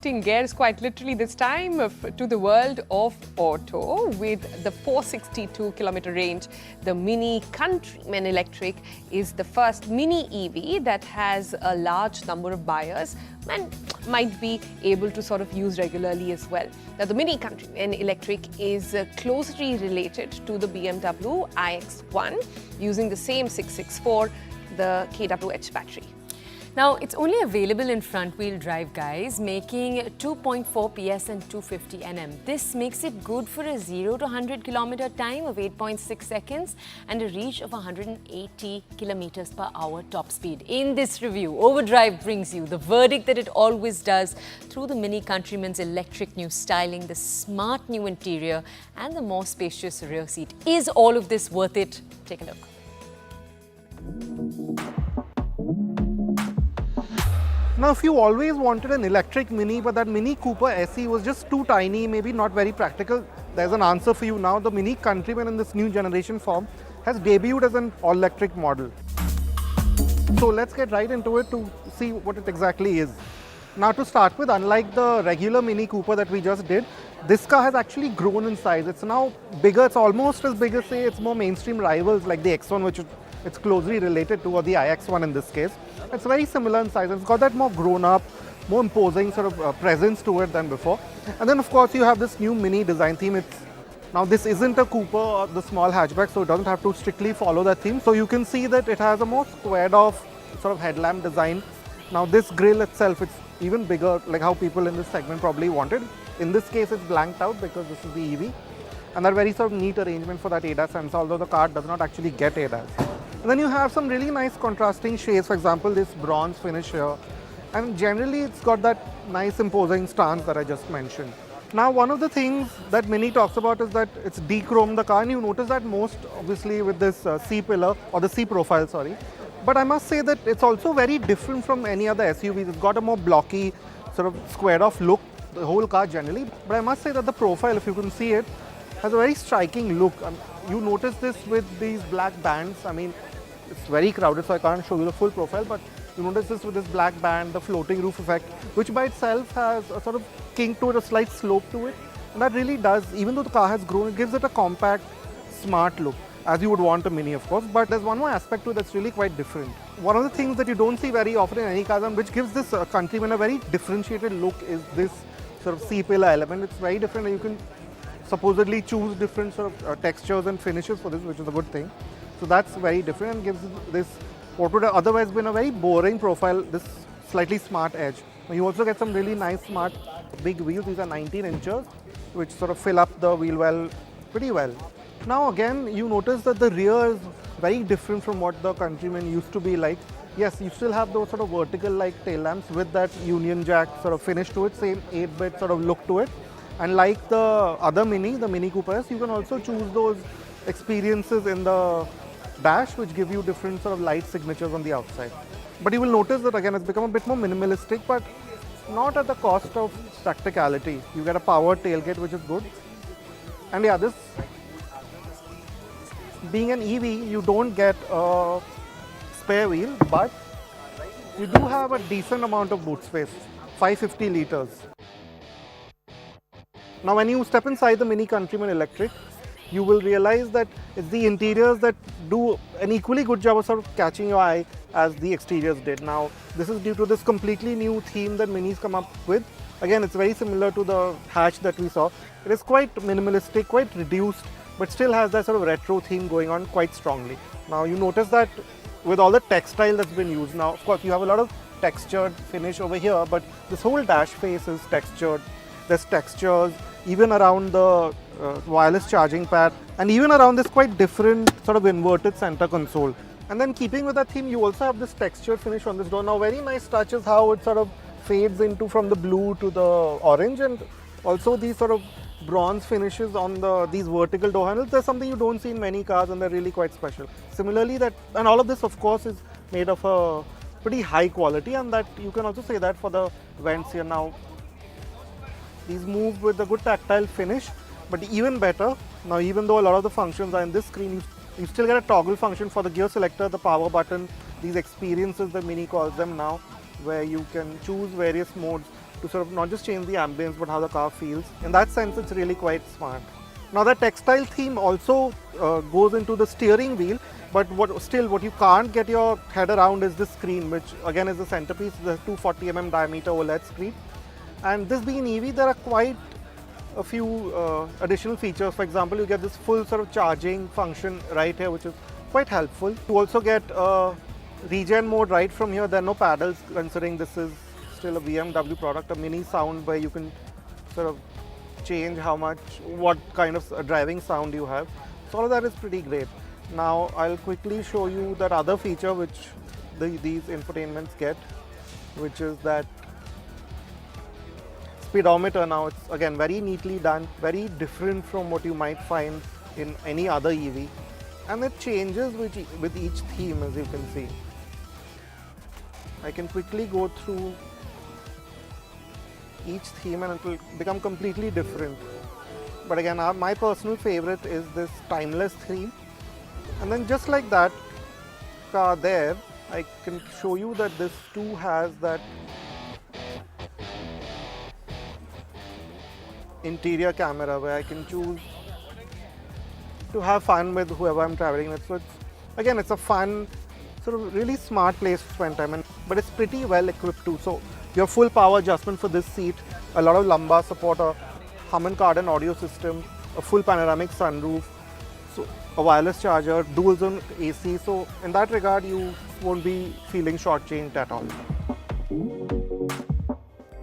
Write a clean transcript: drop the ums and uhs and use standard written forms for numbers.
Shifting gears quite literally this time to the world of auto. With the 462-kilometer range, the Mini Countryman Electric is the first mini EV that has a large number of buyers and might be able to sort of use regularly as well. Now, the Mini Countryman Electric is closely related to the BMW iX1 using the same 664, the kWh battery. Now, it's only available in front-wheel drive, guys, making 2.4 PS and 250 Nm. This makes it good for a 0 to 100 kilometer time of 8.6 seconds and a reach of 180 kilometers per hour top speed. In this review, Overdrive brings you the verdict that it always does through the Mini Countryman's electric new styling, the smart new interior, and the more spacious rear seat. Is all of this worth it? Take a look. Now, if you always wanted an electric Mini, but that Mini Cooper SE was just too tiny, maybe not very practical, there's an answer for you now. The Mini Countryman in this new generation form has debuted as an all-electric model. So let's get right into it to see what it exactly is. Now, to start with, unlike the regular Mini Cooper that we just did, this car has actually grown in size. It's now bigger. It's almost as big as, say, its more mainstream rivals like the X1, which it's closely related to, or the iX1 in this case. It's very similar in size. It's got that more grown-up, more imposing sort of presence to it than before. And then, of course, you have this new Mini design theme. Now, this isn't a Cooper or the small hatchback, so it doesn't have to strictly follow that theme. So you can see that it has a more squared-off sort of headlamp design. Now, this grille itself, it's even bigger, like how people in this segment probably wanted. In this case, it's blanked out because this is the EV. And that very sort of neat arrangement for that ADAS sensor, although the car does not actually get ADAS. And then you have some really nice contrasting shades, for example, this bronze finish here. And generally, it's got that nice imposing stance that I just mentioned. Now, one of the things that Mini talks about is that it's de-chromed the car, and you notice that most obviously with this C-pillar, or the C-profile, sorry. But I must say that it's also very different from any other SUVs. It's got a more blocky, sort of squared-off look, the whole car generally. But I must say that the profile, if you can see it, has a very striking look. You notice this with these black bands. I mean, it's very crowded, so I can't show you the full profile, but you notice this with this black band, the floating roof effect, which by itself has a sort of kink to it, a slight slope to it. And that really does, even though the car has grown, it gives it a compact, smart look, as you would want a Mini, of course. But there's one more aspect to it that's really quite different. One of the things that you don't see very often in any car, and which gives this Countryman a very differentiated look, is this sort of C-pillar element. It's very different, and you can supposedly choose different sort of textures and finishes for this, which is a good thing. So that's very different and gives this what would have otherwise been a very boring profile, this slightly smart edge. Now you also get some really nice smart big wheels. These are 19 inches, which sort of fill up the wheel well, pretty well. Now again, you notice that the rear is very different from what the Countryman used to be like. Yes, you still have those sort of vertical like tail lamps with that Union Jack sort of finish to it, same 8-bit sort of look to it. And like the other Mini, the Mini Cooper S, you can also choose those experiences in the dash, which give you different sort of light signatures on the outside. But you will notice that again, it's become a bit more minimalistic, but not at the cost of practicality. You get a powered tailgate, which is good. And yeah, this being an EV, you don't get a spare wheel, but you do have a decent amount of boot space, 550 liters. Now, when you step inside the Mini Countryman Electric, you will realize that it's the interiors that do an equally good job of sort of catching your eye as the exteriors did. Now, this is due to this completely new theme that Mini's come up with. Again, it's very similar to the hatch that we saw. It is quite minimalistic, quite reduced, but still has that sort of retro theme going on quite strongly. Now, you notice that with all the textile that's been used. Now, of course, you have a lot of textured finish over here, but this whole dash face is textured. There's textures even around the wireless charging pad, and even around this quite different sort of inverted center console. And then keeping with that theme, you also have this textured finish on this door. Now, very nice touch is how it sort of fades into from the blue to the orange, and also these sort of bronze finishes on these vertical door handles. There's something you don't see in many cars, and they're really quite special. Similarly, and all of this, of course, is made of a pretty high quality, and that you can also say that for the vents here. Now, these move with a good tactile finish, but even better, now even though a lot of the functions are in this screen, you still get a toggle function for the gear selector, the power button, these experiences that Mini calls them now, where you can choose various modes. to sort of not just change the ambience but how the car feels. In that sense, it's really quite smart. Now the textile theme also goes into the steering wheel, but what you can't get your head around is the screen, which again is the centerpiece, the 240mm diameter OLED screen. And this being EV, there are quite a few additional features. For example, you get this full sort of charging function right here, which is quite helpful. You also get regen mode right from here. There are no paddles, considering this is still a BMW product, a mini sound where you can sort of change what kind of driving sound you have. So all of that is pretty great. Now I'll quickly show you that other feature which these infotainments get, which is that speedometer. Now it's again very neatly done, very different from what you might find in any other EV, and it changes with each theme, as you can see. I can quickly go through each theme and it will become completely different. But again, my personal favorite is this timeless theme. And then just like that car there, I can show you that this too has that interior camera where I can choose to have fun with whoever I'm traveling with. So it's a fun, sort of really smart place to spend time in, but it's pretty well equipped too. So you have full power adjustment for this seat, a lot of lumbar support, a Harman Kardon audio system, a full panoramic sunroof, so a wireless charger, dual zone AC. So in that regard, you won't be feeling shortchanged at all.